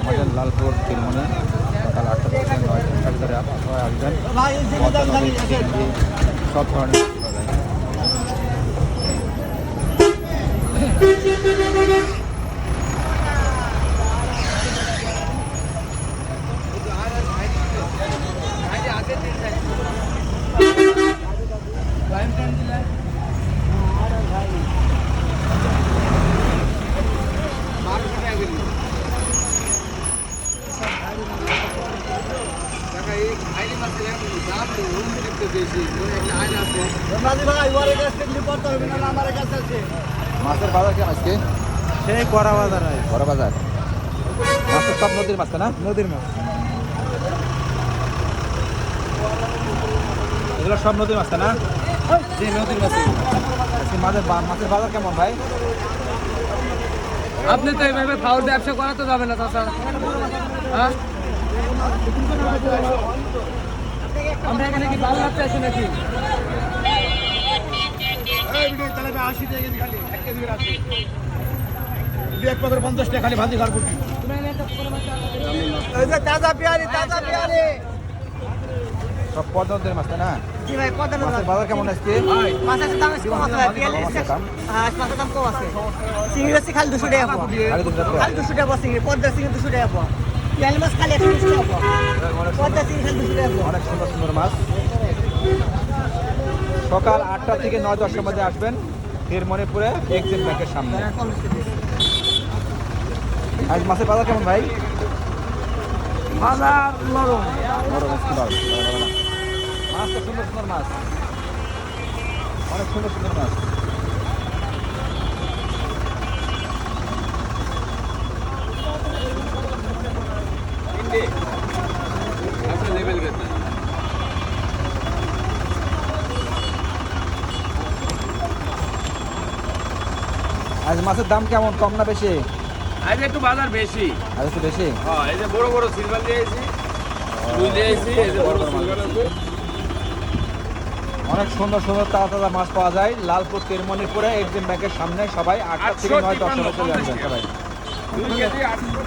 আমাদের লালপুর তিরমনে সকাল 8টা থেকে 9টা ভিতরে আপনারা আসবেন। সব ধরনের মাছের বাজার কেমন আজকে? সেই করা বাজার বড় বাজার মাছ তো সব নদীর মাছ না? নদীর মাছ। এগুলো সব নদীর মাছ না? যে নদীর মাছ। আজকে মাছের বাজার কেমন ভাই? আপনি তো এইভাবে ফাউল ব্যবসা করা তো যাবে না তাছাড়া। হ্যাঁ, আমরা এখানে কি ভালো লাগতে আছি নাকি? খালি ভাজি খার করবি। তাজা পেয়ারি তাজা পেয়ারি। সব পদ্মা নদীর মাছ না? জি ভাই, কত মাছের বাজার কেমন আজকে? মাছের দাম কম আছে ভাই, 42 টাকা। মাছের দাম কম আছে। চিংড়ি আছে খালি 200 টাকা পাওয়া। খালি 200 টাকা। খালি 200 টাকা চিংড়ি, পদ্মা চিংড়ি 200 টাকা পাওয়া। পিয়ালি মাছ খালি 120 টাকা পাওয়া। পদ্মা চিংড়ি খালি 200 টাকা পাওয়া। অনেক সুন্দর সুন্দর মাছ। সকাল 8টা থেকে 9-10টার মধ্যে আসবেন তিরমণিপুরে এক্সিম ব্যাংকের সামনে। আজ মাছের বাজার কেমন ভাই? বাজার নরম। বড় মাছ কি ভালো না? মাছ তো সুন্দর সুন্দর মাছ, অনেক সুন্দর সুন্দর মাছ। আজ মাছের দাম কেমন, কম না বেশি? আজ একটু বাজার বেশি। আজ একটু বেশি। হ্যাঁ, এই যে বড় বড় সিলভার দিয়েছি, দুই দিয়েছি, এই যে বড় সিলভার আছে। অনেক সুন্দর সুন্দর তাজা তাজা মাছ পাওয়া যায় লালপুর তিরমণিপুরে এক্সিম ব্যাংকের সামনে। সবাই 8টা থেকে 9-10টার মধ্যে চলে আসবেন সবাই। 2 কেজি 800।